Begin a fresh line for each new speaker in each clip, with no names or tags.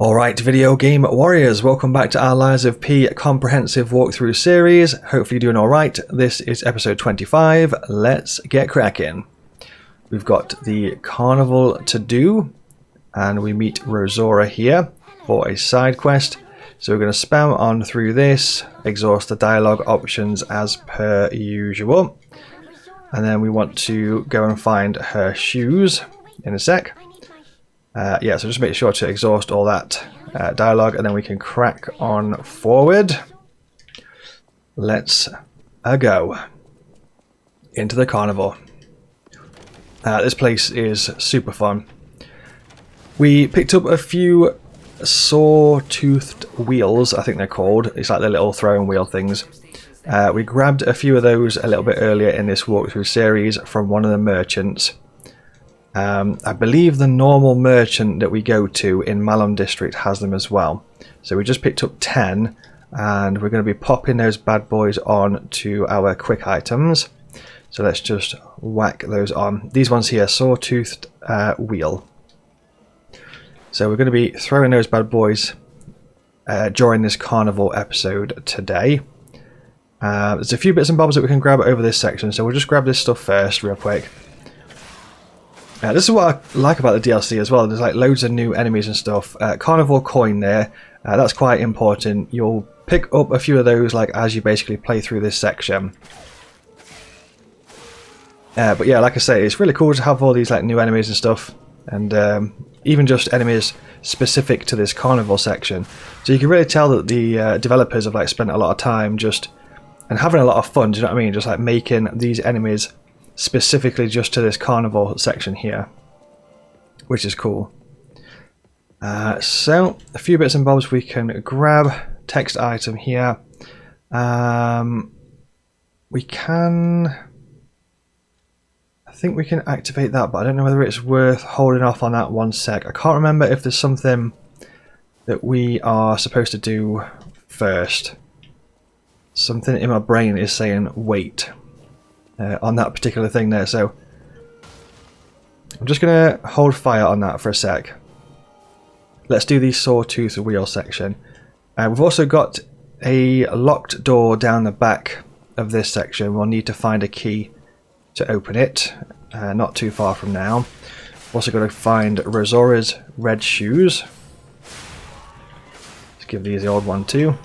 Alright, video game warriors, welcome back to our Lies of P comprehensive walkthrough series. Hopefully you're doing alright. This is episode 25. Let's get cracking. We've got the carnival to do, and we meet Rosora here for a side quest. So we're going to spam on through this, exhaust the dialogue options as per usual. And then we want to go and find her shoes in a sec. Yeah, so just make sure to exhaust all that dialogue and then we can crack on forward. Let's go into the carnival. This place is super fun. We picked up a few saw-toothed wheels, I think they're called. It's like the little throwing wheel things. We grabbed a few of those a little bit earlier in this walkthrough series from one of the merchants. I believe the normal merchant that we go to in Malum district has them as well. So we just picked up 10 and we're going to be popping those bad boys on to our quick items. So let's just whack those on. These ones here, saw-toothed wheel. So we're going to be throwing those bad boys during this carnival episode today. There's a few bits and bobs that we can grab over this section, so we'll just grab this stuff first real quick. This is what I like about the DLC as well. There's like loads of new enemies and stuff. Carnival coin there. That's quite important. You'll pick up a few of those like as you basically play through this section. But yeah, like I say, it's really cool to have all these like new enemies and stuff, and even just enemies specific to this carnival section. So you can really tell that the developers have like spent a lot of time just and having a lot of fun. Do you know what I mean? Just like making these enemies specifically just to this carnival section here, which is cool. So a few bits and bobs we can grab. Text item here. We can, I think we can activate that, but I don't know whether it's worth holding off on that one sec. I can't remember if there's something that we are supposed to do first. Something in my brain is saying wait on that particular thing there, so I'm just going to hold fire on that for a sec. Let's do the saw-tooth wheel section. We've also got a locked door down the back of this section. We'll need to find a key to open it, not too far from now. We've also got to find Rosora's red shoes. Let's give these the old one too.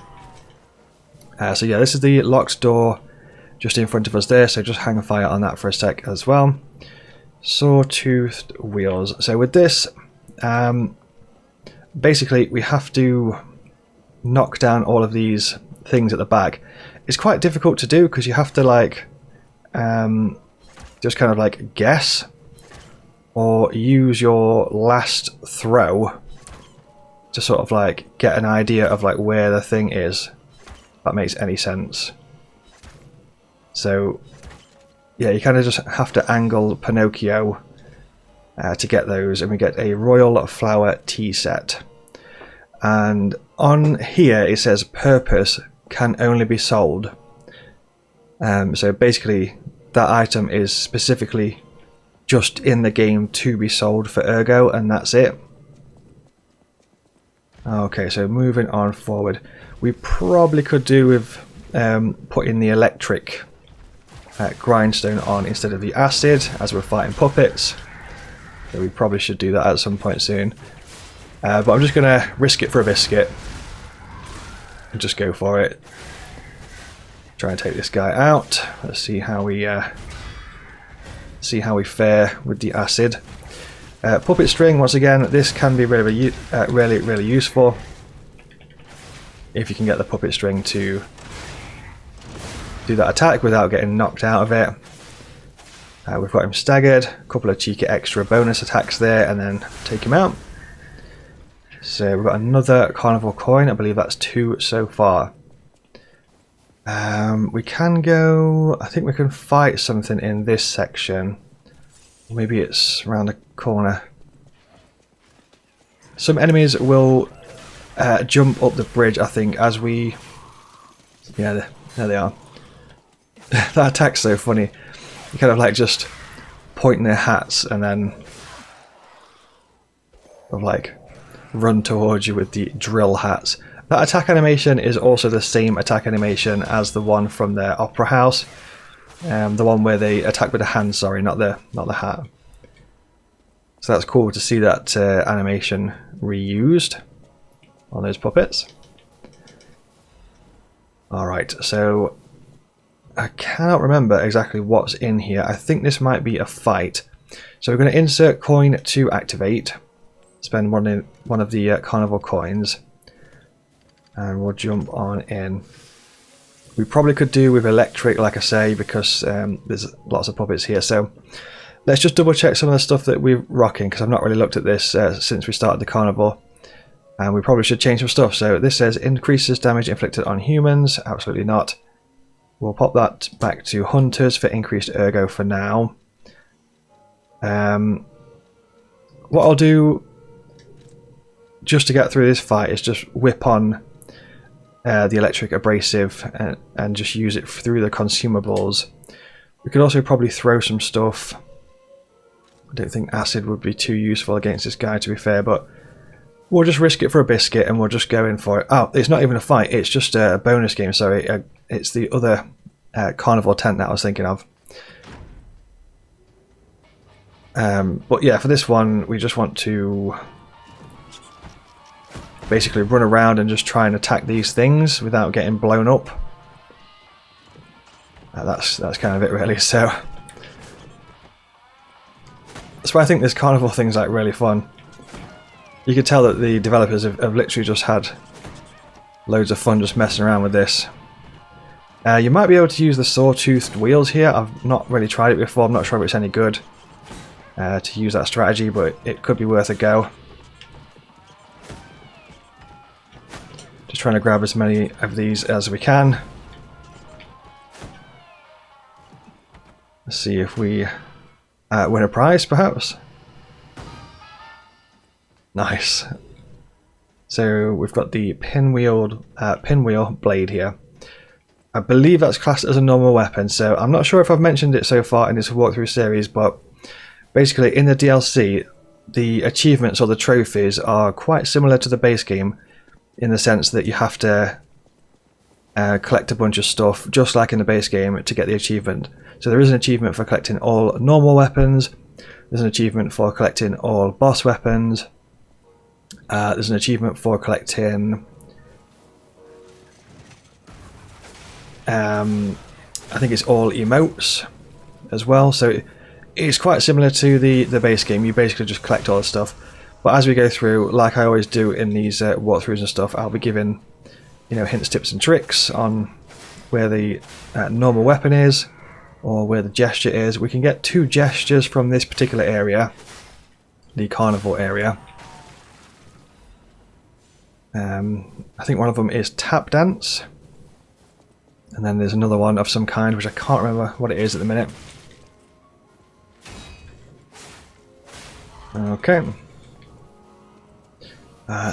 So yeah, this is the locked door just in front of us there, so just hang fire on that for a sec as well. Saw-toothed wheels. So with this, basically we have to knock down all of these things at the back. It's quite difficult to do because you have to like just kind of like guess or use your last throw to sort of like get an idea of like where the thing is, if that makes any sense. So yeah, you kind of just have to angle Pinocchio to get those, and we get a royal flower tea set. And on here it says purpose can only be sold. So basically that item is specifically just in the game to be sold for Ergo, and that's it. Okay, so moving on forward, we probably could do with putting the electric grindstone on instead of the acid as we're fighting puppets. So we probably should do that at some point soon. But I'm just going to risk it for a biscuit and just go for it. Try and take this guy out. Let's see how we fare with the acid. Puppet string, once again, this can be really useful if you can get the puppet string to do that attack without getting knocked out of it. We've got him staggered, a couple of cheeky extra bonus attacks there, and then take him out. So we've got another carnival coin. I believe that's 2 so far. We can go, I think we can fight something in this section. Maybe it's around the corner. Some enemies will jump up the bridge, I think, as we... Yeah, there they are. That attack's so funny. You kind of like just pointing their hats and then like run towards you with the drill hats. That attack animation is also the same attack animation as the one from the Opera House. The one where they attack with the hand, sorry, not the hat. So that's cool to see that animation reused on those puppets. Alright, so I cannot remember exactly what's in here. I think this might be a fight. So we're going to insert coin to activate. Spend one of the carnival coins. And we'll jump on in. We probably could do with electric, like I say, because there's lots of puppets here. So let's just double check some of the stuff that we're rocking, because I've not really looked at this since we started the carnival. And we probably should change some stuff. So this says increases damage inflicted on humans. Absolutely not. We'll pop that back to hunters for increased ergo for now. What I'll do just to get through this fight is just whip on the electric abrasive and just use it through the consumables. We could also probably throw some stuff. I don't think acid would be too useful against this guy, to be fair, but we'll just risk it for a biscuit and we'll just go in for it. Oh, it's not even a fight, it's just a bonus game, sorry. It's the other carnival tent that I was thinking of. But yeah, for this one, we just want to basically run around and just try and attack these things without getting blown up. That's kind of it, really. So that's why I think this carnival thing's like really fun. You could tell that the developers have literally just had loads of fun just messing around with this. You might be able to use the sawtoothed wheels here. I've not really tried it before. I'm not sure if it's any good to use that strategy, but it could be worth a go. Just trying to grab as many of these as we can. Let's see if we win a prize, perhaps. Nice. So we've got the pinwheel blade here. I believe that's classed as a normal weapon, so I'm not sure if I've mentioned it so far in this walkthrough series, but basically in the DLC, the achievements or the trophies are quite similar to the base game, in the sense that you have to collect a bunch of stuff, just like in the base game, to get the achievement. So there is an achievement for collecting all normal weapons, there's an achievement for collecting all boss weapons, there's an achievement for collecting I think it's all emotes as well, so it's quite similar to the base game. You basically just collect all the stuff, but as we go through, like I always do in these walkthroughs and stuff, I'll be giving, you know, hints, tips and tricks on where the normal weapon is or where the gesture is. We can get 2 gestures from this particular area, the carnival area. I think one of them is tap dance, and then there's another one of some kind which I can't remember what it is at the minute. Okay.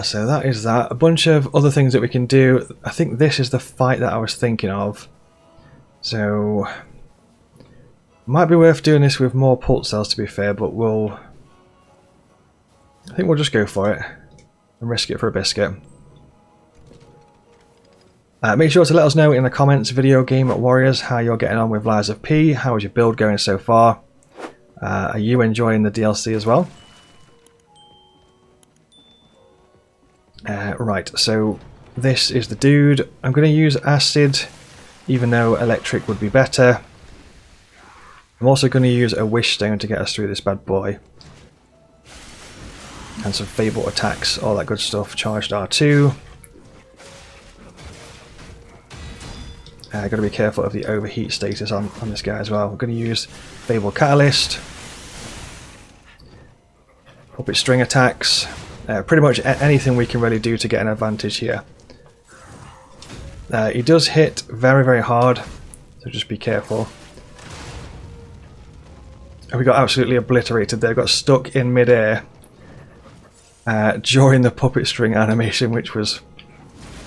So that is that. A bunch of other things that we can do. I think this is the fight that I was thinking of. So might be worth doing this with more pulse cells, to be fair, but I think we'll just go for it and risk it for a biscuit. Make sure to let us know in the comments, Video Game Warriors, how you're getting on with Lies of P. How is your build going so far? Are you enjoying the DLC as well? Right, so this is the dude. I'm going to use acid, even though electric would be better. I'm also going to use a wish stone to get us through this bad boy. And some fable attacks, all that good stuff. Charged R2. Got to be careful of the overheat status on this guy as well. We're going to use Fable Catalyst. Puppet string attacks. Pretty much anything we can really do to get an advantage here. He does hit very, very hard, so just be careful. And we got absolutely obliterated there. Got stuck in midair during the puppet string animation, which was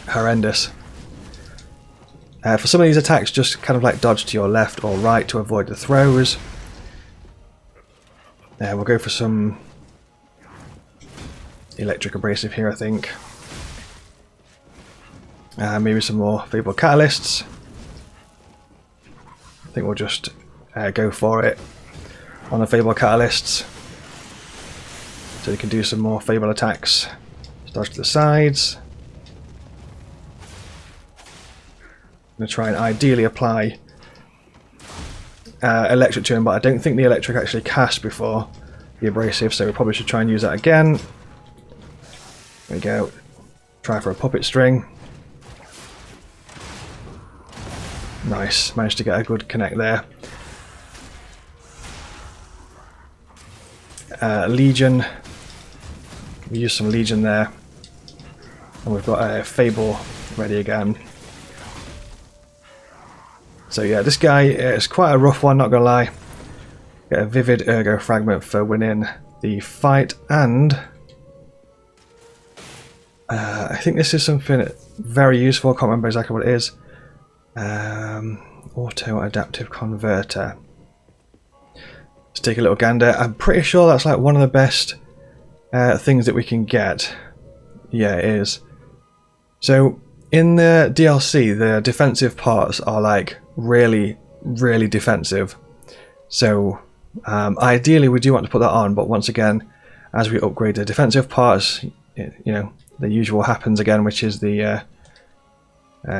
horrendous. For some of these attacks, just kind of like dodge to your left or right to avoid the throws. We'll go for some electric abrasive here, I think. Maybe some more favorable catalysts. I think we'll just go for it on the favorable catalysts. So we can do some more favorable attacks. Dodge to the sides. I'm going to try and ideally apply electric to him, but I don't think the electric actually cast before the abrasive, so we probably should try and use that again. There we go. Try for a puppet string. Nice, managed to get a good connect there. Legion. We use some Legion there. And we've got a Fable ready again. So yeah, this guy is quite a rough one, not gonna lie. Get a Vivid Ergo Fragment for winning the fight, and I think this is something very useful. I can't remember exactly what it is. Auto Adaptive Converter. Let's take a little gander. I'm pretty sure that's like one of the best things that we can get. Yeah, it is. So in the DLC, the defensive parts are like really defensive. So ideally we do want to put that on, but once again, as we upgrade the defensive parts, you know, the usual happens again, which is the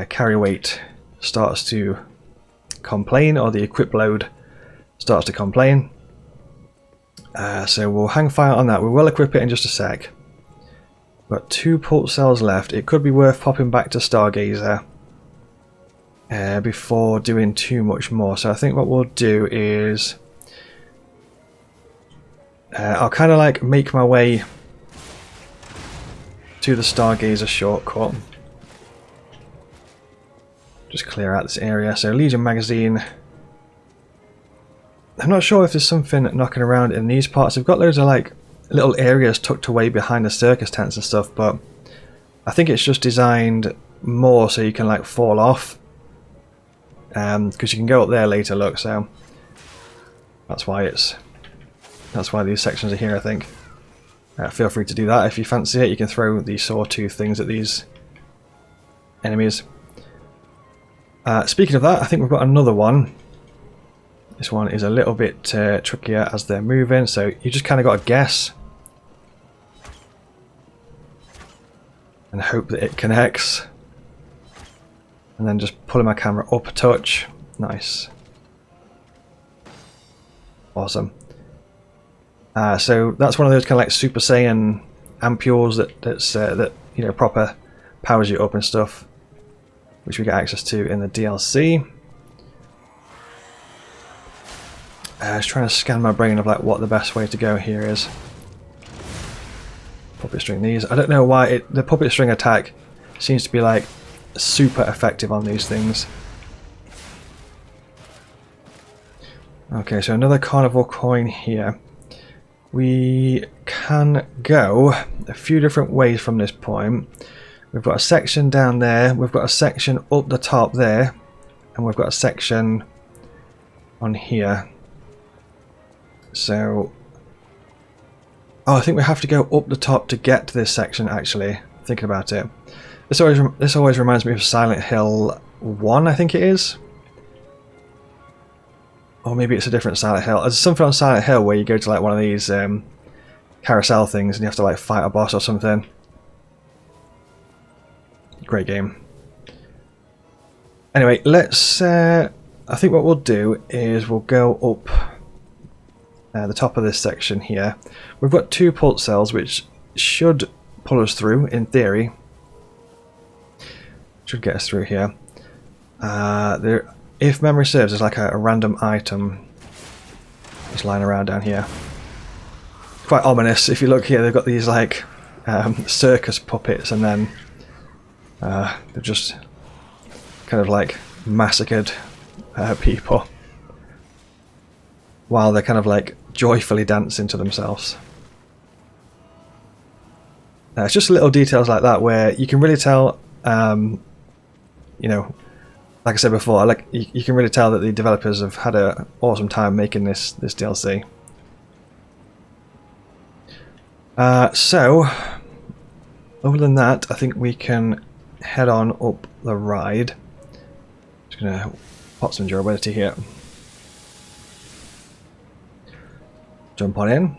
carry weight starts to complain, or the equip load starts to complain. So we'll hang fire on that. We will equip it in just a sec. Got 2 pulse cells left. It could be worth popping back to Stargazer before doing too much more. So I think what we'll do is I'll kind of like make my way to the Stargazer shortcut. Just clear out this area. So Legion magazine. I'm not sure if there's something knocking around in these parts. We've got loads of like little areas tucked away behind the circus tents and stuff, but I think it's just designed more so you can like fall off, because you can go up there later, look, so that's why these sections are here, I think. Feel free to do that if you fancy it. You can throw these sawtooth things at these enemies. Speaking of that, I think we've got another one. This one is a little bit trickier as they're moving, so you just kind of got to guess and hope that it connects, and then just pulling my camera up a touch. Nice, awesome. So that's one of those kind of like Super Saiyan ampules that you know, proper powers you up and stuff, which we get access to in the DLC. I was trying to scan my brain of like what the best way to go here is. Puppet string these. I don't know why the puppet string attack seems to be like super effective on these things. Okay, so another carnival coin here. We can go a few different ways from this point. We've got a section down there, we've got a section up the top there, and we've got a section on here. So, oh, I think we have to go up the top to get to this section, actually, thinking about it. This always reminds me of Silent Hill 1, I think it is. Or maybe it's a different Silent Hill. There's something on Silent Hill where you go to like one of these carousel things and you have to like fight a boss or something. Great game. Anyway, let's... I think what we'll do is we'll go up the top of this section here. We've got 2 pulse cells which should pull us through, in theory. Should get us through here. If memory serves, there's like a random item just lying around down here. Quite ominous. If you look here, they've got these like circus puppets, and then they've just kind of like massacred people while they're kind of like joyfully dancing to themselves. It's just little details like that where you can really tell, you know, like I said before, like you can really tell that the developers have had an awesome time making this DLC. So other than that, I think we can head on up the ride. Just gonna pop some durability here. Jump on in.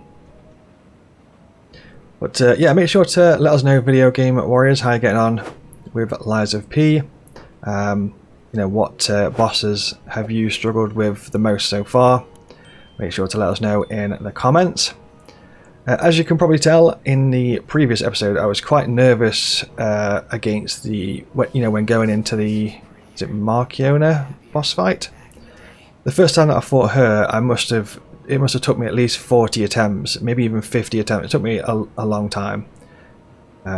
But yeah, make sure to let us know, Video Game Warriors, how you're getting on with Lies of P. You know, what bosses have you struggled with the most so far? Make sure to let us know in the comments. As you can probably tell, in the previous episode, I was quite nervous against the, you know, when going into the, is it Markiona boss fight? The first time that I fought her, it must have took me at least 40 attempts, maybe even 50 attempts. It took me a long time.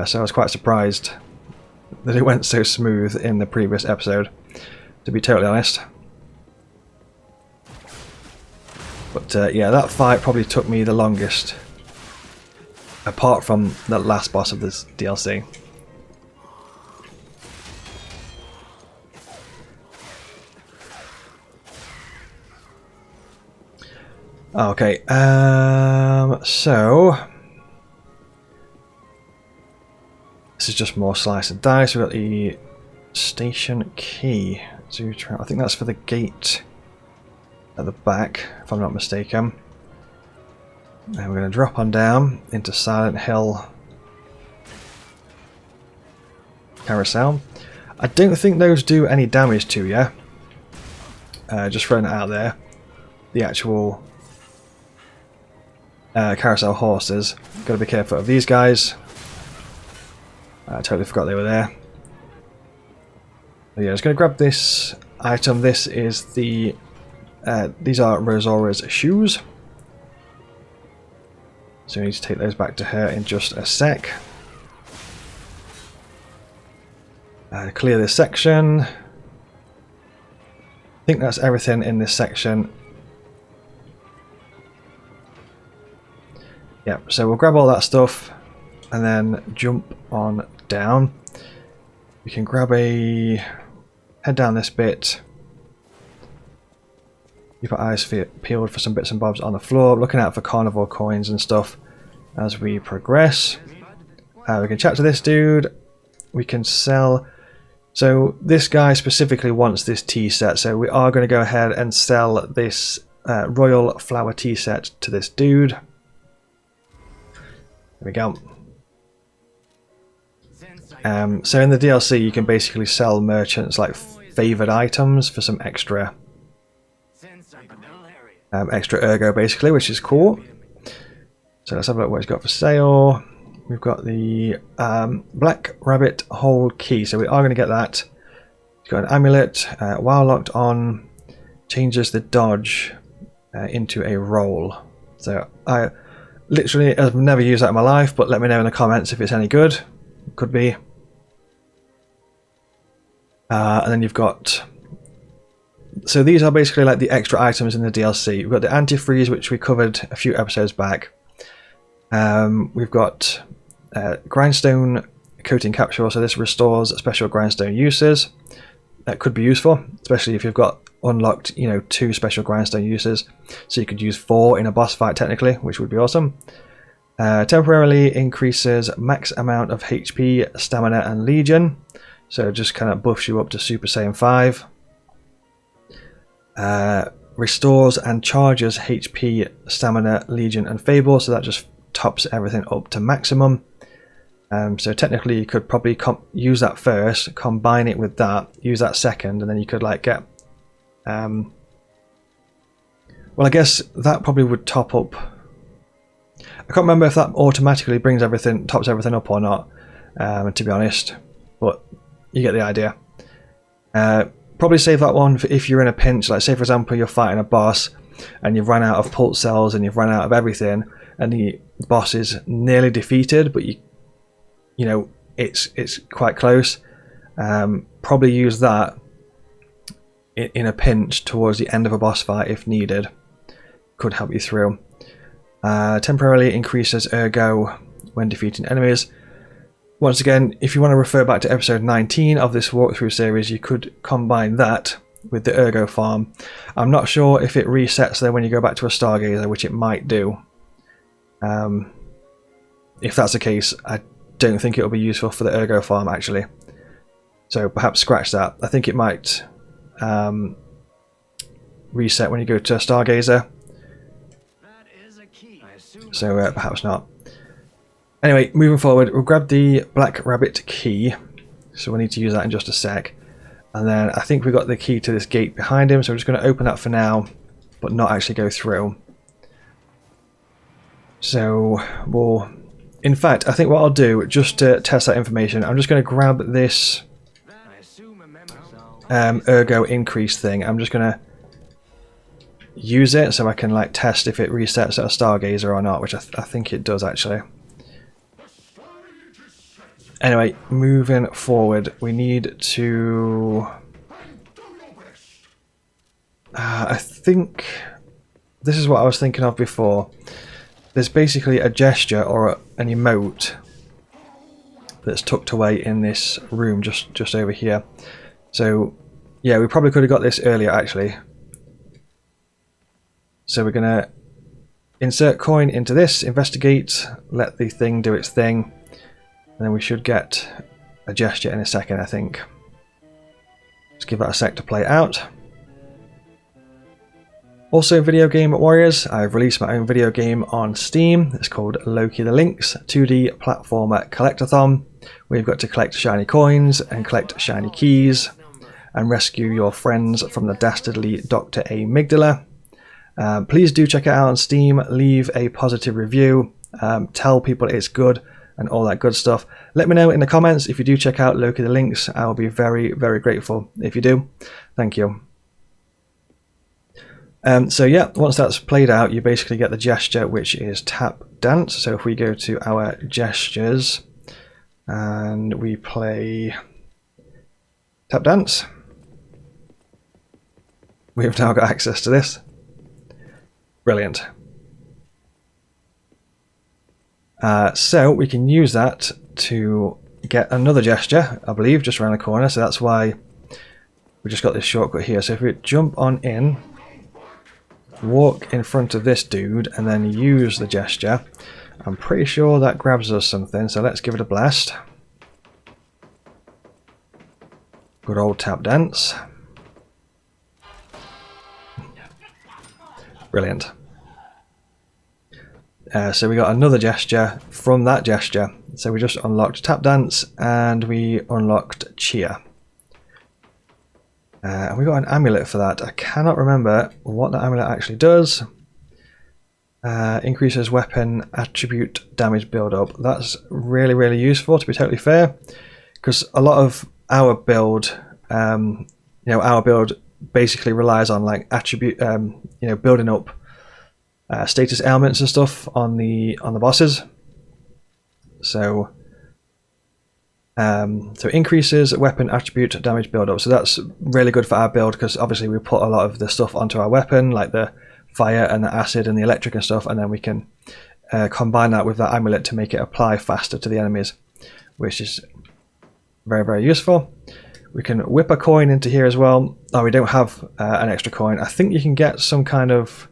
So I was quite surprised that it went so smooth in the previous episode, to be totally honest. But yeah, that fight probably took me the longest, apart from the last boss of this DLC. Okay, so this is just more slice and dice. We've got the station key. I think that's for the gate at the back, if I'm not mistaken. And we're going to drop on down into Silent Hill Carousel. I don't think those do any damage to you. Just throwing it out there. The actual carousel horses. Got to be careful of these guys. I totally forgot they were there. But yeah, just going to grab this item. This is the these are Rosora's shoes. So we need to take those back to her in just a sec. Clear this section. I think that's everything in this section. Yeah, so we'll grab all that stuff and then jump on down. We can grab head down this bit. Keep our eyes peeled for some bits and bobs on the floor, looking out for carnivore coins and stuff as we progress. We can chat to this dude. We can sell. So this guy specifically wants this tea set, so we are going to go ahead and sell this royal flower tea set to this dude. There we go. So in the DLC you can basically sell merchants like favoured items for some extra ergo basically, which is cool. So let's have a look what he's got for sale. We've got the Black Rabbit Hold Key, so we are going to get that. He's got an amulet, while locked on, changes the dodge into a roll. So I literally have never used that in my life, but let me know in the comments if it's any good. Could be. And then you've got, so these are basically like the extra items in the DLC. We've got the antifreeze, which we covered a few episodes back. We've got grindstone coating capsule, so this restores special grindstone uses. That could be useful, especially if you've got unlocked, you know, 2 special grindstone uses. So you could use 4 in a boss fight technically, which would be awesome. Temporarily increases max amount of HP, stamina, and legion. So it just kind of buffs you up to Super Saiyan 5. Restores and charges HP, stamina, legion, and fable. So that just tops everything up to maximum. So technically you could probably use that first, combine it with that, use that second, and then you could like get... well, I guess that probably would top up... I can't remember if that automatically brings everything, tops everything up or not, to be honest, but you get the idea. Probably save that one for if you're in a pinch, like say for example you're fighting a boss and you've run out of pulse cells and you've run out of everything and the boss is nearly defeated, but you know it's quite close. Probably use that in a pinch towards the end of a boss fight if needed. Could help you through. Temporarily increases ergo when defeating enemies. Once again, if you want to refer back to episode 19 of this walkthrough series, you could combine that with the ergo farm. I'm not sure if it resets there when you go back to a Stargazer, which it might do. If that's the case, I don't think it'll be useful for the ergo farm actually. So perhaps scratch that. I think it might reset when you go to a Stargazer. So perhaps not. Anyway, moving forward, we'll grab the Black Rabbit key. So we'll need to use that in just a sec. And then I think we've got the key to this gate behind him, so we're just going to open that for now, but not actually go through. So we'll... In fact, I think what I'll do, just to test that information, I'm just going to grab this ergo increase thing. I'm just going to use it so I can like test if it resets at a Stargazer or not, which I think it does actually. Anyway, moving forward, we need to... I think this is what I was thinking of before. There's basically a gesture or an emote that's tucked away in this room just over here. So yeah, we probably could have got this earlier actually. So we're going to insert coin into this, investigate, let the thing do its thing. And then we should get a gesture in a second, I think. Let's give that a sec to play out. Also, Video Game Warriors, I've released my own video game on Steam. It's called Loki the Lynx 2D platformer collectathon. We've got to collect shiny coins and collect shiny keys and rescue your friends from the dastardly Dr. Amygdala. Please do check it out on Steam. Leave a positive review. Tell people it's good. And all that good stuff. Let me know in the comments if you do check out Loki the Lynx. I will be very, very grateful if you do. Thank you. So yeah, once that's played out, you basically get the gesture, which is tap dance. So if we go to our gestures and we play tap dance, we've now got access to this. Brilliant. So we can use that to get another gesture, I believe, just around the corner. So that's why we just got this shortcut here. So if we jump on in, walk in front of this dude, and then use the gesture, I'm pretty sure that grabs us something. So let's give it a blast. Good old tap dance. Brilliant. So we got another gesture from that gesture. So we just unlocked tap dance and we unlocked cheer. And we got an amulet for that. I cannot remember what that amulet actually does. Increases weapon attribute damage build up. That's really, really useful, to be totally fair, because a lot of our build, our build basically relies on like attribute, building up status ailments and stuff on the bosses. So it increases weapon attribute damage build up. So that's really good for our build, because obviously we put a lot of the stuff onto our weapon, like the fire and the acid and the electric and stuff, and then we can combine that with that amulet to make it apply faster to the enemies, which is very, very useful. We can whip a coin into here as well. Oh, we don't have an extra coin. I think you can get some kind of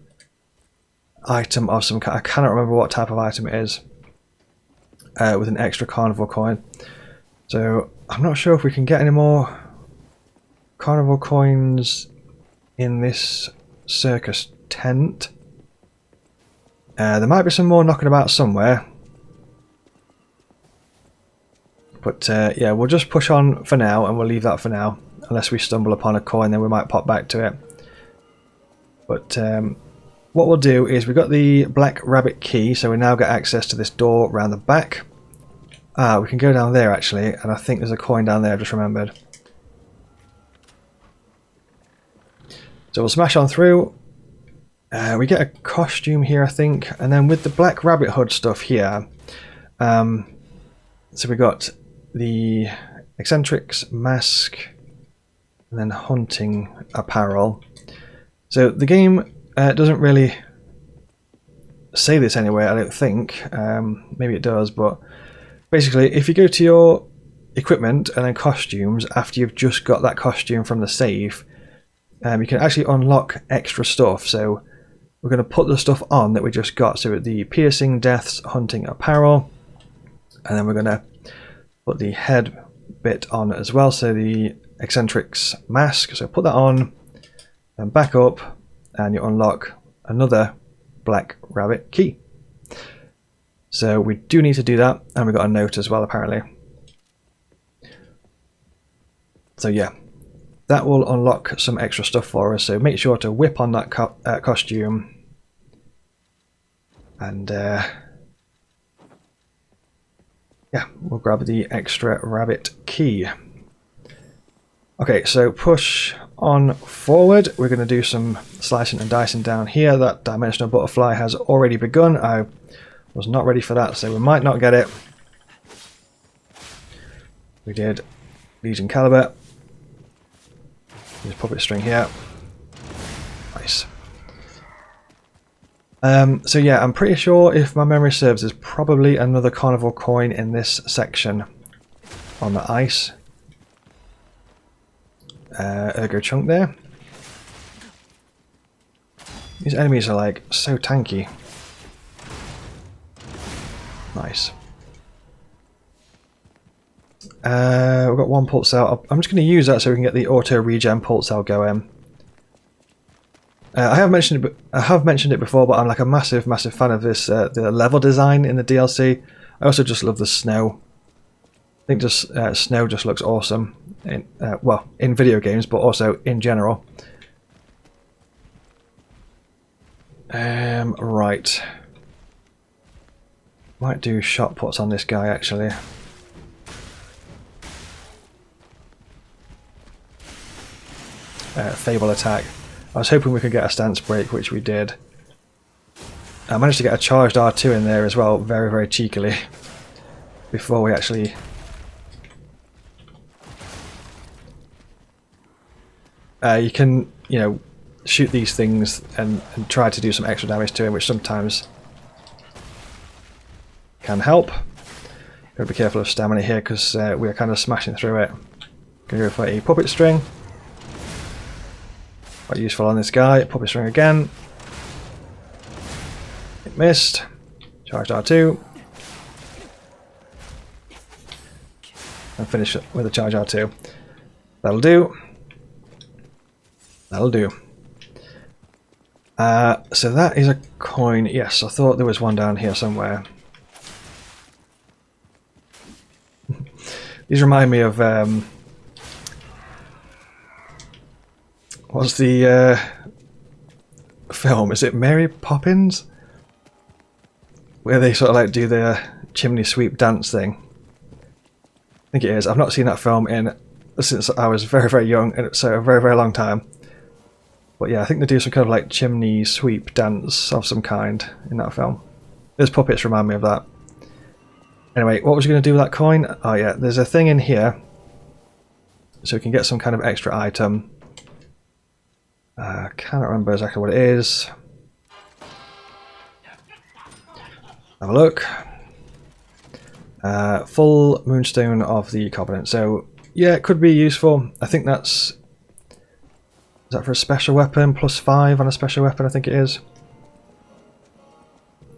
item of some kind. I cannot remember what type of item it is with an extra carnival coin. So I'm not sure if we can get any more carnival coins in this circus tent. There might be some more knocking about somewhere. But yeah, we'll just push on for now, and we'll leave that for now. Unless we stumble upon a coin, then we might pop back to it. But what we'll do is we've got the Black Rabbit key, so we now get access to this door around the back. We can go down there actually, and I think there's a coin down there, I just remembered. So we'll smash on through. We get a costume here, I think, and then with the Black Rabbit hood stuff here, so we got the eccentrics mask and then hunting apparel. So the game doesn't really say this anywhere, I don't think. Maybe it does, but basically if you go to your equipment and then costumes after you've just got that costume from the save, you can actually unlock extra stuff. So we're going to put the stuff on that we just got, so the piercing deaths hunting apparel, and then we're going to put the head bit on as well, so the eccentrics mask. So put that on and back up and you unlock another black rabbit key. So we do need to do that, and we got a note as well apparently. So yeah, that will unlock some extra stuff for us, so make sure to whip on that costume and yeah, we'll grab the extra rabbit key. Okay, so push on forward. We're going to do some slicing and dicing down here. That dimensional butterfly has already begun. I was not ready for that, so we might not get it. We did Legion Caliber. Use puppet string here. Nice. So yeah, I'm pretty sure, if my memory serves, there's probably another carnival coin in this section on the ice. Ergo chunk there. These enemies are like so tanky. Nice. We've got one pulse cell. I'm just going to use that so we can get the auto regen pulse cell going. I have mentioned it before, but I'm like a massive fan of this the level design in the DLC. I also just love the snow. I think just snow just looks awesome in well, in video games, but also in general. Right. Might do shot puts on this guy actually. Fable attack. I was hoping we could get a stance break, which we did. I managed to get a charged R2 in there as well, very cheekily, before we actually... you can, you know, shoot these things and try to do some extra damage to him, which sometimes can help. Gotta be careful of stamina here because we are kind of smashing through it. Gonna go for a puppet string. Quite useful on this guy. Puppet string again. It missed. Charged R2. And finish it with a charge R2. That'll do. That'll do. So that is a coin. Yes, I thought there was one down here somewhere. These remind me of what's the film? Is it Mary Poppins? Where they sort of like do the chimney sweep dance thing. I think it is. I've not seen that film since I was very young, and it's a very long time. But yeah, I think they do some kind of like chimney sweep dance of some kind in that film. Those puppets remind me of that. Anyway, what was you going to do with that coin? Oh yeah, there's a thing in here. So we can get some kind of extra item. Cannot remember exactly what it is. Have a look. Full Moonstone of the Covenant. So yeah, it could be useful. I think that's... Is that for a special weapon? +5 on a special weapon, I think it is.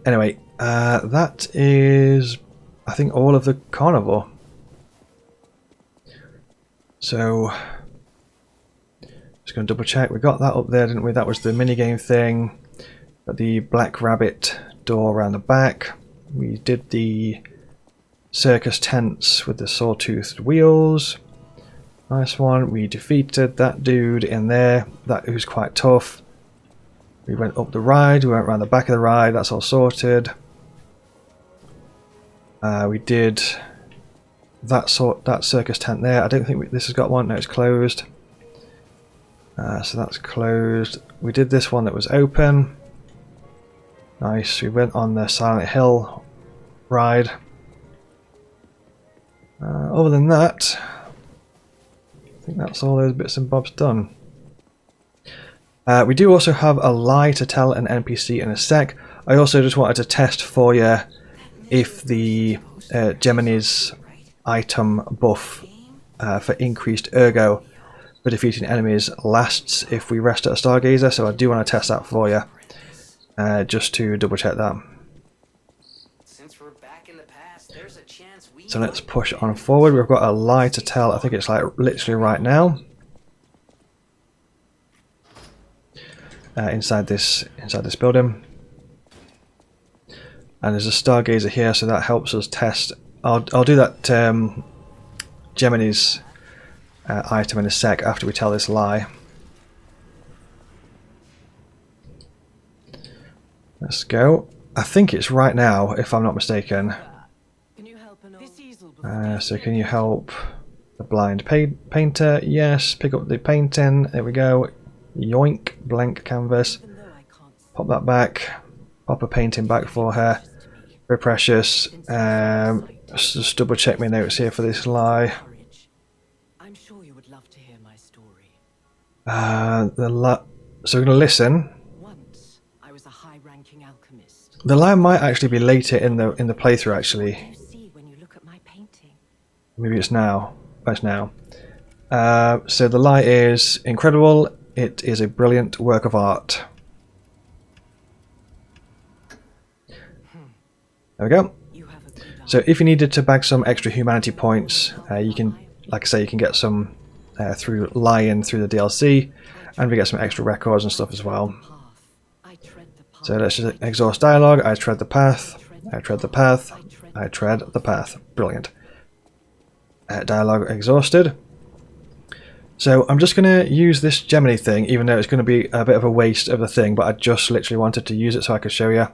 Anyway, that is, I think, all of the carnivore. So, just going to double check. We got that up there, didn't we? That was the minigame thing. Got the black rabbit door around the back. We did the circus tents with the sawtoothed wheels. Nice one. We defeated that dude in there. That was quite tough. We went up the ride. We went around the back of the ride. That's all sorted. We did that circus tent there. I don't think this has got one. No, it's closed. So that's closed. We did this one that was open. Nice. We went on the Silent Hill ride. Other than that, I think that's all those bits and bobs done. We do also have a lie to tell an NPC in a sec. I also just wanted to test for you if the Gemini's item buff for increased ergo for defeating enemies lasts if we rest at a Stargazer, so I do want to test that for you, just to double check that.
Since we're back in the past, there's a chance we
So let's push on forward. We've got a lie to tell. I think it's like literally right now. Inside this building. And there's a stargazer here, so that helps us test. I'll do that Gemini's item in a sec after we tell this lie. Let's go. I think it's right now, if I'm not mistaken. So can you help the blind painter? Yes. Pick up the painting. There we go. Yoink. Blank canvas. Pop that back. Pop a painting back for her. Very precious. Let's just double check my notes here for this lie.
I'm sure you would love to hear my story.
So we're going to listen.
Once I was a high-ranking alchemist.
The lie might actually be later in the playthrough. Actually,
You see when you look at my painting.
maybe it's now. Oh, it's now. So the lie is incredible. It is a brilliant work of art. There we go. So if you needed to bag some extra humanity points, you can, like I say, you can get some through lying through the DLC, and we get some extra records and stuff as well. So let's just exhaust dialogue. I tread the path. I tread the path. I tread the path. Brilliant. Dialogue exhausted. So I'm just going to use this Gemini thing, even though it's going to be a bit of a waste of the thing, but I just literally wanted to use it so I could show you.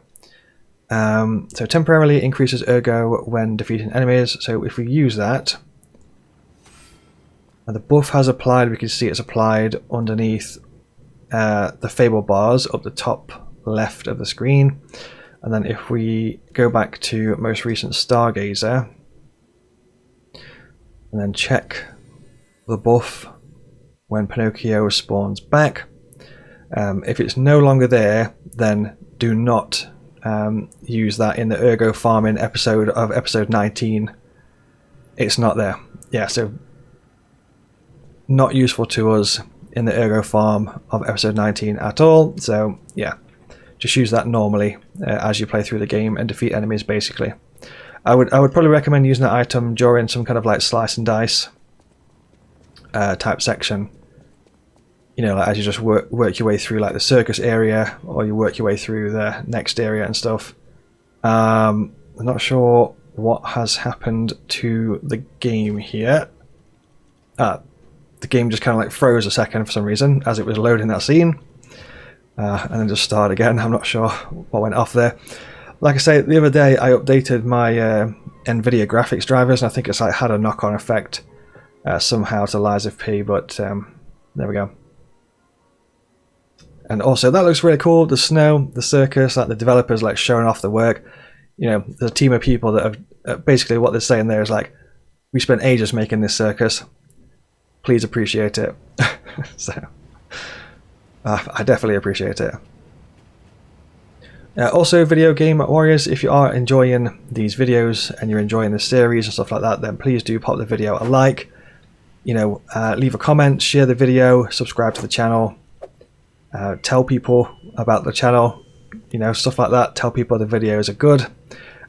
So temporarily increases ergo when defeating enemies. So if we use that, and the buff has applied, we can see it's applied underneath the fable bars up the top left of the screen. And then if we go back to most recent Stargazer and then check the buff when Pinocchio spawns back, if it's no longer there, then do not use that in the ergo farming episode of episode 19. It's not there. Yeah, so not useful to us in the ergo farm of episode 19 at all. So yeah, just use that normally as you play through the game and defeat enemies. Basically, I would probably recommend using that item during some kind of like slice and dice type section. You know, like as you just work your way through like the circus area, or you work your way through the next area and stuff. I'm not sure what has happened to the game here. The game just kind of like froze a second for some reason as it was loading that scene, and then just started again. I'm not sure what went off there. Like I say, the other day I updated my NVIDIA graphics drivers, and I think it's like had a knock-on effect somehow to Lies of P, but there we go. And also that looks really cool. The snow, the circus, like the developers like showing off the work. You know, there's a team of people that have basically what they're saying there is like, we spent ages making this circus. Please appreciate it. So I definitely appreciate it. Also, video game warriors, if you are enjoying these videos and you're enjoying the series and stuff like that, then please do pop the video a like. You know, leave a comment, share the video, subscribe to the channel. Tell people about the channel, you know, stuff like that. Tell people the videos are good.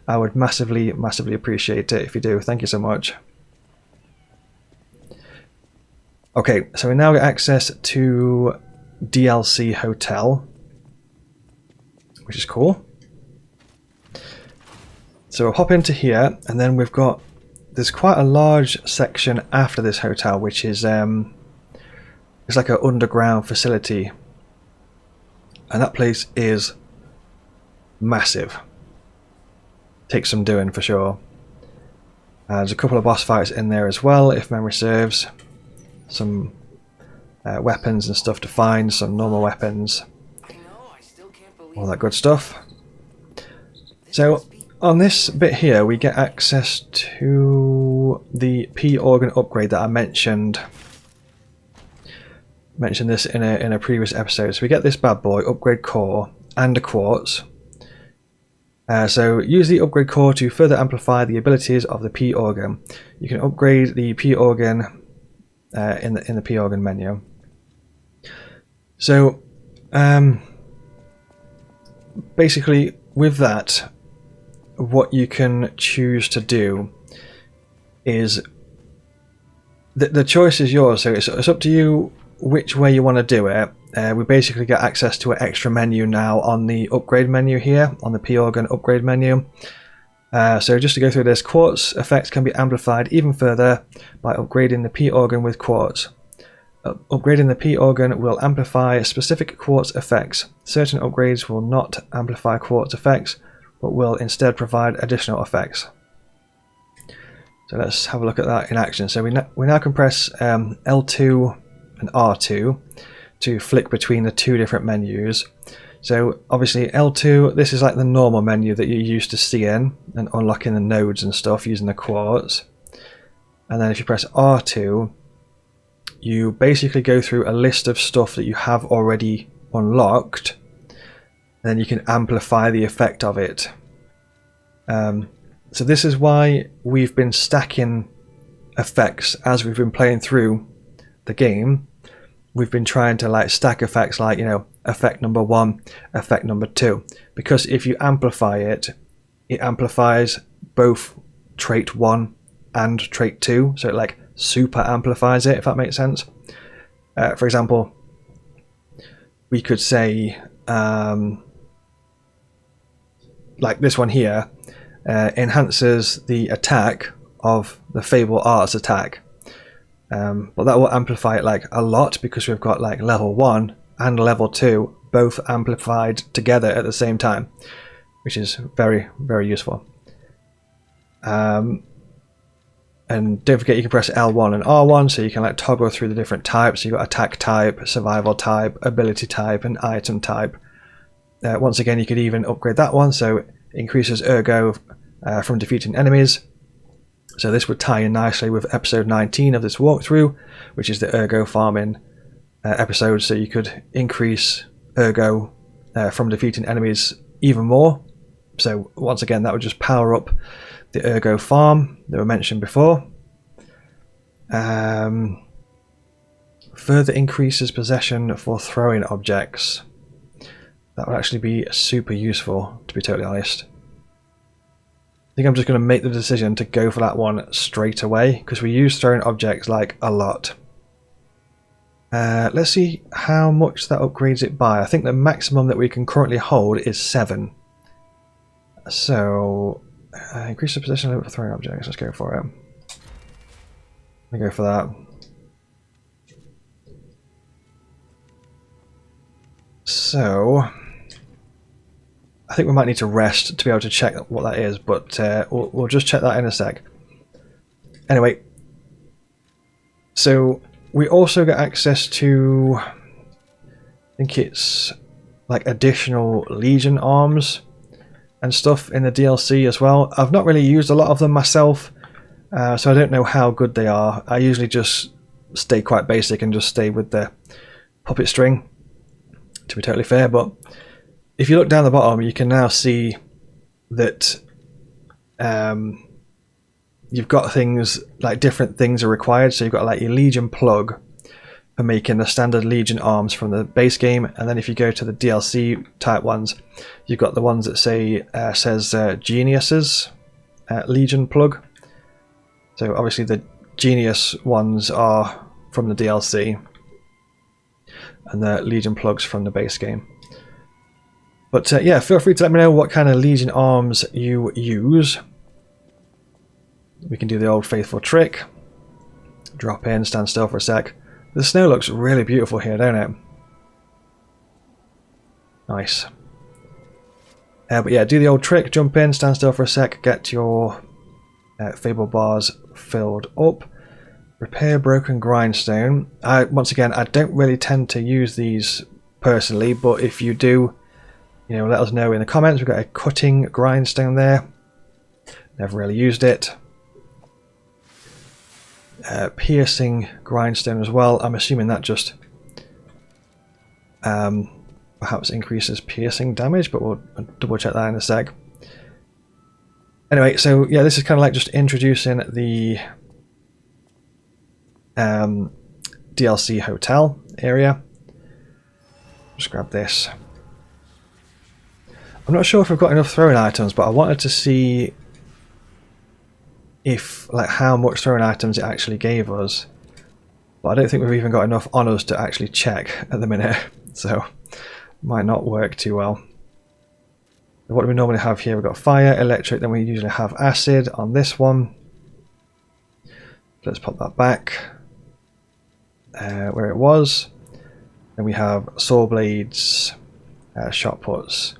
I would massively appreciate it if you do. Thank you so much. Okay, so we now get access to DLC Hotel, which is cool. So we'll hop into here, and then there's quite a large section after this hotel, which is it's like an underground facility. And that place is massive. Takes some doing for sure. There's a couple of boss fights in there as well, if memory serves. Some weapons and stuff to find, some normal weapons. All that good stuff. So on this bit here, we get access to the P organ upgrade that I mentioned. Mentioned this in a previous episode. So we get this bad boy, upgrade core, and a quartz. So use the upgrade core to further amplify the abilities of the P organ. You can upgrade the P organ in the P organ menu. So basically with that, what you can choose to do is the choice is yours, so it's up to you which way you want to do it. We basically get access to an extra menu now on the upgrade menu here, on the P-Organ upgrade menu. So just to go through this, Quartz effects can be amplified even further by upgrading the P-Organ with Quartz. Upgrading the P-Organ will amplify specific Quartz effects. Certain upgrades will not amplify Quartz effects, but will instead provide additional effects. So let's have a look at that in action. So we now can press L2 and R2 to flick between the two different menus. So obviously L2, this is like the normal menu that you're used to seeing and unlocking the nodes and stuff using the Quartz. And then if you press R2, you basically go through a list of stuff that you have already unlocked, and then you can amplify the effect of it. So this is why we've been stacking effects as we've been playing through the game. We've been trying to like stack effects like, you know, effect number 1, effect number 2, because if you amplify it, it amplifies both trait 1 and trait 2, so it like super amplifies it, if that makes sense. For example, we could say like this one here enhances the attack of the Fable Arts attack, but that will amplify it like a lot because we've got like level 1 and level 2 both amplified together at the same time, which is very, very useful. And don't forget you can press L1 and R1 so you can like toggle through the different types. So you've got attack type, survival type, ability type and item type. Once again, you could even upgrade that one, so it increases ergo from defeating enemies. So this would tie in nicely with episode 19 of this walkthrough, which is the ergo farming episode, so you could increase ergo from defeating enemies even more. So once again, that would just power up the ergo farm that were mentioned before. Further increases possession for throwing objects. That would actually be super useful, to be totally honest. I think I'm just going to make the decision to go for that one straight away, because we use throwing objects like a lot. Let's see how much that upgrades it by. I think the maximum that we can currently hold is 7. So increase the possession limit for throwing objects. Let's go for it. Let me go for that. So I think we might need to rest to be able to check what that is, but we'll just check that in a sec. Anyway, so we also get access to, I think it's like additional Legion arms and stuff in the DLC as well. I've not really used a lot of them myself, so I don't know how good they are. I usually just stay quite basic and just stay with the puppet string, to be totally fair. But if you look down the bottom, you can now see that you've got things like different things are required. So you've got like your Legion plug for making the standard Legion arms from the base game, and then if you go to the DLC type ones, you've got the ones that say says Geniuses Legion plug. So obviously the Genius ones are from the DLC, and the Legion plugs from the base game. But yeah, feel free to let me know what kind of Legion arms you use. We can do the old faithful trick. Drop in, stand still for a sec. The snow looks really beautiful here, don't it? Nice. But yeah, do the old trick, jump in, stand still for a sec, get your Fable bars filled up. Repair broken grindstone. Once again, I don't really tend to use these personally, but if you do, you know, let us know in the comments. We've got a cutting grindstone there. Never really used it. Piercing grindstone as well. I'm assuming that just perhaps increases piercing damage, but we'll double check that in a sec. Anyway, so yeah, this is kind of like just introducing the DLC hotel area. Just grab this. I'm not sure if I've got enough throwing items, but I wanted to see if like how much thrown items it actually gave us, but I don't think we've even got enough on us to actually check at the minute, so might not work too well. What do we normally have here? We've got fire, electric, then we usually have acid on this one. Let's pop that back where it was. Then we have saw blades, shot puts.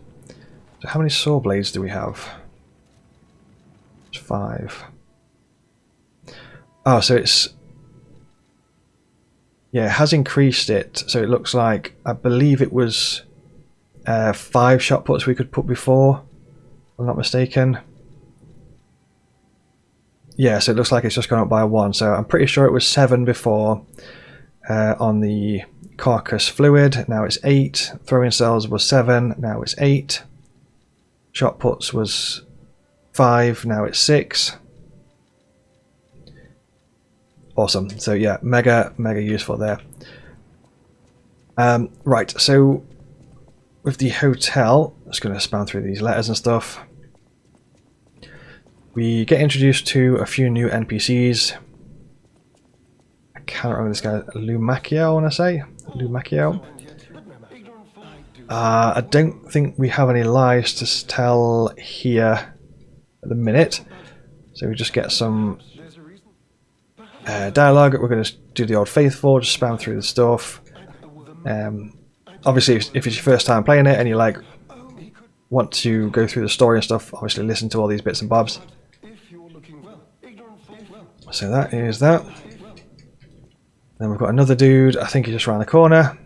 So how many saw blades do we have? It's 5. Oh, so it's... yeah, it has increased it. So it looks like, I believe it was 5 shot puts we could put before, if I'm not mistaken. Yeah, so it looks like it's just gone up by 1. So I'm pretty sure it was 7 before on the carcass fluid. Now it's 8. Throwing cells was 7. Now it's 8. Shot puts was 5. Now it's 6. Awesome. So yeah, mega useful there. Right, so with the hotel, I'm just going to spam through these letters and stuff. We get introduced to a few new NPCs. I can't remember this guy. Lumacchio, I want to say. Lumacchio. I don't think we have any lies to tell here at the minute. So we just get some dialogue. We're going to do the old faithful, just spam through the stuff. Obviously, if it's your first time playing it and you like want to go through the story and stuff, obviously listen to all these bits and bobs. So that is that. Then we've got another dude. I think he's just around the corner.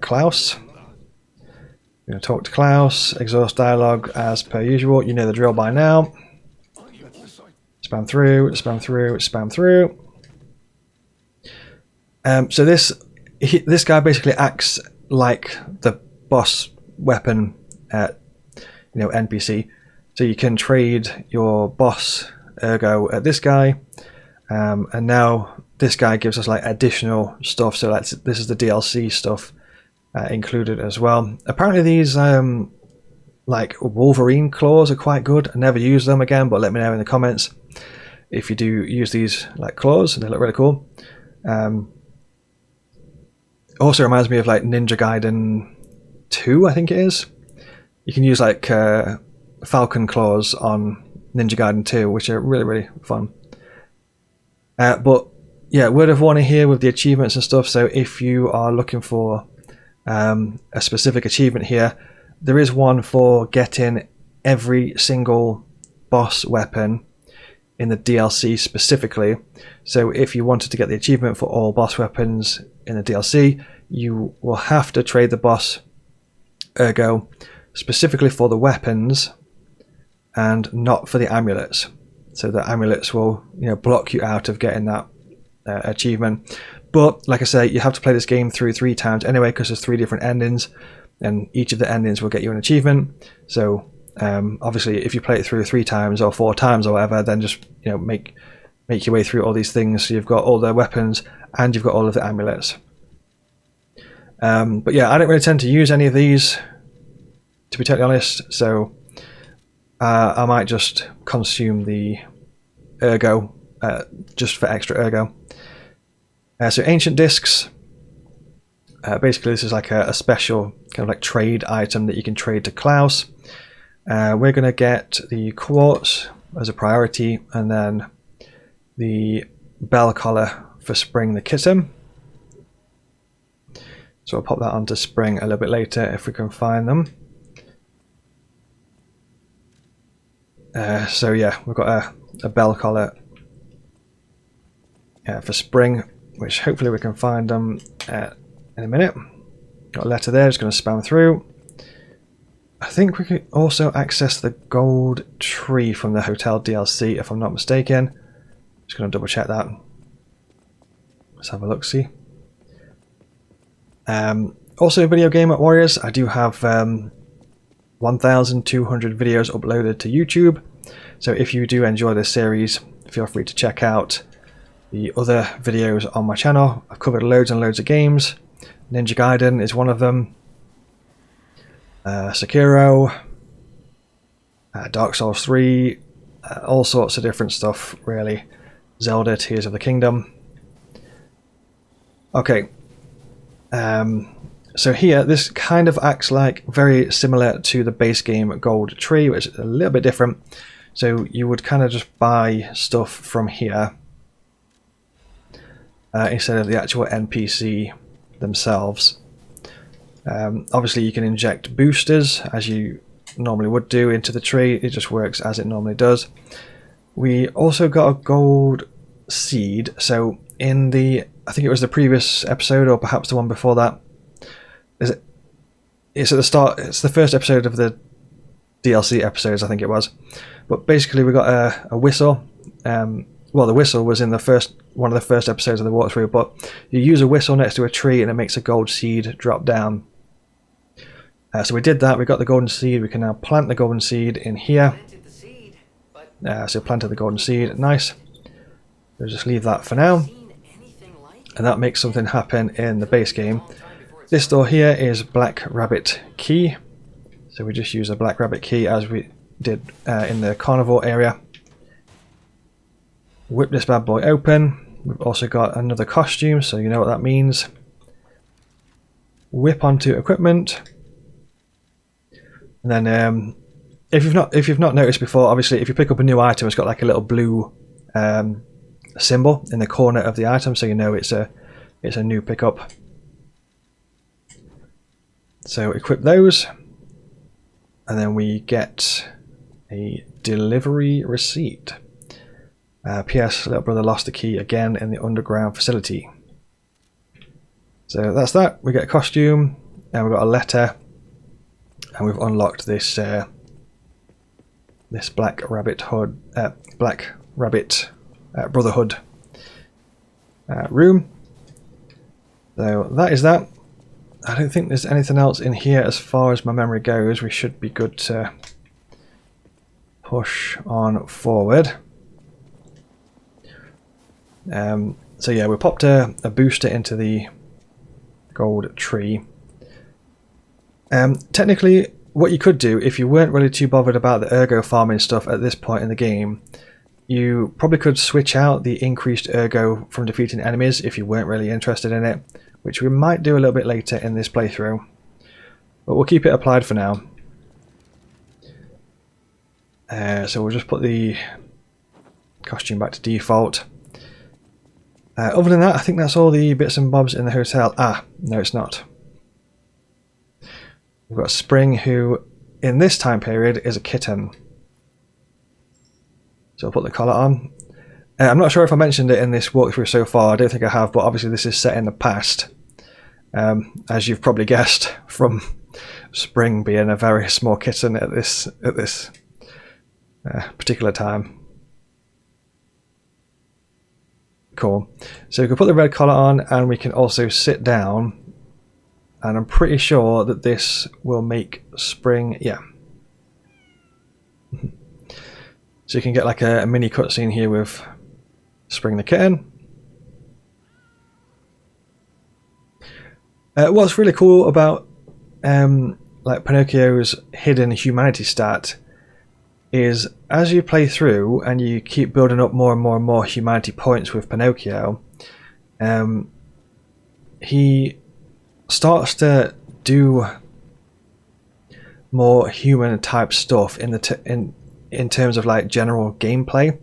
Klaus. We're going to talk to Klaus. Exhaust dialogue as per usual. You know the drill by now. Spam through, spam through, spam through. So this guy basically acts like the boss weapon, NPC. So you can trade your boss ergo at this guy, and now this guy gives us like additional stuff. So this is the DLC stuff included as well. Apparently these like Wolverine claws are quite good. I never use them again, but let me know in the comments if you do use these like claws. They look really cool. Also reminds me of like Ninja Gaiden 2, I think it is. You can use like Falcon claws on Ninja Gaiden 2, which are really fun. But yeah, word of warning here with the achievements and stuff. So if you are looking for a specific achievement here, there is one for getting every single boss weapon in the DLC specifically. So if you wanted to get the achievement for all boss weapons in the DLC, you will have to trade the boss ergo specifically for the weapons and not for the amulets. So the amulets will block you out of getting that achievement. But like I say, you have to play this game through 3 times anyway, because there's 3 different endings and each of the endings will get you an achievement. So obviously if you play it through 3 times or 4 times or whatever, then just make your way through all these things so you've got all the weapons and you've got all of the amulets. But yeah, I don't really tend to use any of these, to be totally honest, so I might just consume the ergo just for extra ergo. So ancient discs, basically this is like a special kind of like trade item that you can trade to Klaus. We're going to get the quartz as a priority, and then the bell collar for Spring the kitten. So I'll pop that onto Spring a little bit later if we can find them. So yeah, we've got a bell collar for Spring, which hopefully we can find them in a minute. Got a letter there, just going to spam through. I think we could also access the gold tree from the hotel DLC, if I'm not mistaken. Just going to double check that. Let's have a look, see. Also, Video Game Warriors, I do have 1,200 videos uploaded to YouTube. So if you do enjoy this series, feel free to check out the other videos on my channel. I've covered loads and loads of games. Ninja Gaiden is one of them. Sekiro, Dark Souls 3, all sorts of different stuff really. Zelda Tears of the Kingdom. Okay, so here this kind of acts like very similar to the base game Gold Tree, which is a little bit different. So you would kind of just buy stuff from here instead of the actual NPC themselves. Obviously you can inject boosters as you normally would do into the tree. It just works as it normally does. We also got a gold seed. So in the, I think it was the previous episode or perhaps the one before that, it's at the start, it's the first episode of the DLC episodes, I think it was. But basically we got a whistle. Well, the whistle was in the one of the first episodes of the walkthrough, but you use a whistle next to a tree and it makes a gold seed drop down. So we did that, we got the golden seed. We can now plant the golden seed in here. So planted the golden seed, nice. We'll just leave that for now. And that makes something happen in the base game. This door here is Black Rabbit Key. So we just use a Black Rabbit Key as we did in the carnival area. Whip this bad boy open. We've also got another costume, so you know what that means. Whip onto equipment. And then if you've not noticed before, obviously if you pick up a new item, it's got like a little blue symbol in the corner of the item, so you know it's a new pickup. So equip those, and then we get a delivery receipt. P.S. Little brother lost the key again in the underground facility. So that's that. We get a costume, and we've got a letter, and we've unlocked this this Black Rabbit Brotherhood room. So that is that. I don't think there's anything else in here as far as my memory goes. We should be good to push on forward. So yeah, we popped a booster into the gold tree. Technically, what you could do if you weren't really too bothered about the ergo farming stuff at this point in the game, you probably could switch out the increased ergo from defeating enemies if you weren't really interested in it, which we might do a little bit later in this playthrough, but we'll keep it applied for now. So we'll just put the costume back to default. Other than that, I think that's all the bits and bobs in the hotel. Ah, no it's not. We've got Spring, who in this time period is a kitten. So I'll put the collar on. I'm not sure if I mentioned it in this walkthrough so far. I don't think I have, but obviously this is set in the past. As you've probably guessed from Spring being a very small kitten at this particular time. Cool. So we can put the red collar on, and we can also sit down. And I'm pretty sure that this will make Spring, yeah. So you can get like a mini cutscene here with Spring the kitten. What's really cool about like Pinocchio's hidden humanity stat is as you play through and you keep building up more and more and more humanity points with Pinocchio, he starts to do more human type stuff in terms of like general gameplay.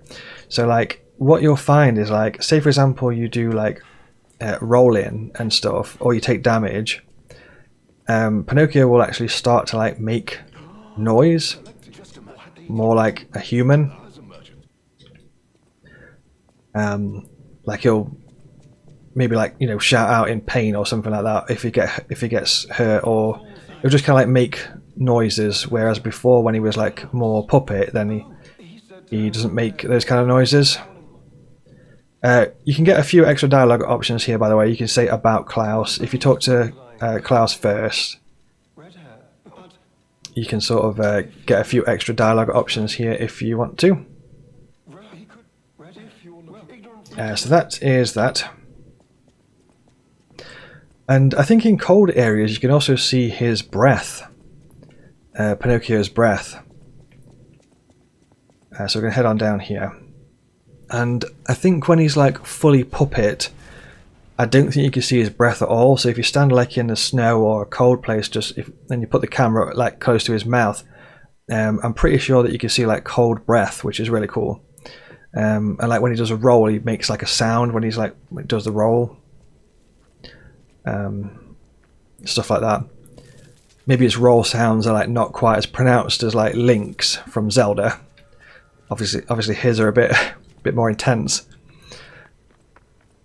So like what you'll find is like, say for example you do like rolling and stuff, or you take damage, Pinocchio will actually start to like make noise more like a human. Like he'll maybe like, you know, shout out in pain or something like that if he gets hurt, or he'll just kind of like make noises, whereas before when he was like more puppet, then he doesn't make those kind of noises. You can get a few extra dialogue options here, by the way. You can say about Klaus. If you talk to Klaus first, you can sort of get a few extra dialogue options here if you want to. So that is that. And I think in cold areas you can also see his breath, Pinocchio's breath. So we're going to head on down here. And I think when he's like fully puppet, I don't think you can see his breath at all. So if you stand like in the snow or a cold place, then you put the camera like close to his mouth, I'm pretty sure that you can see like cold breath, which is really cool. And like when he does a roll, he makes like a sound when he does the roll. Stuff like that. Maybe his roll sounds are like not quite as pronounced as like Link's from Zelda. Obviously his are a bit more intense.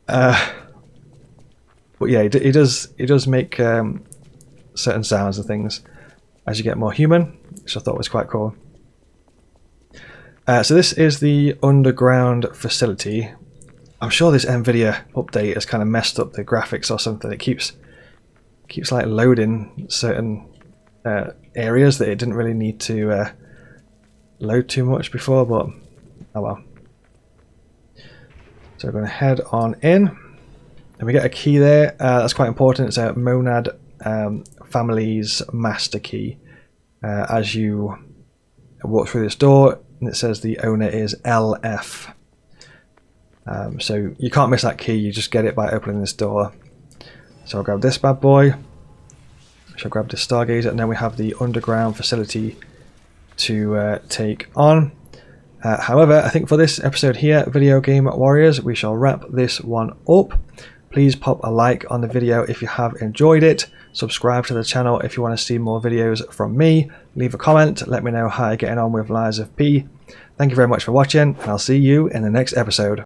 But yeah, he does make certain sounds and things as you get more human, which I thought was quite cool. So this is the underground facility. I'm sure this NVIDIA update has kind of messed up the graphics or something. It keeps like loading certain areas that it didn't really need to load too much before, but oh well. So we're going to head on in, and we get a key there. That's quite important. It's a Monad family's master key. As you walk through this door, and it says the owner is LF. So you can't miss that key. You just get it by opening this door. So I'll grab this bad boy. I'll grab the Stargazer, and then we have the underground facility to take on. However, I think for this episode here, Video Game Warriors, we shall wrap this one up. Please pop a like on the video if you have enjoyed it. Subscribe to the channel if you want to see more videos from me. Leave a comment. Let me know how you're getting on with Lies of P. Thank you very much for watching, and I'll see you in the next episode.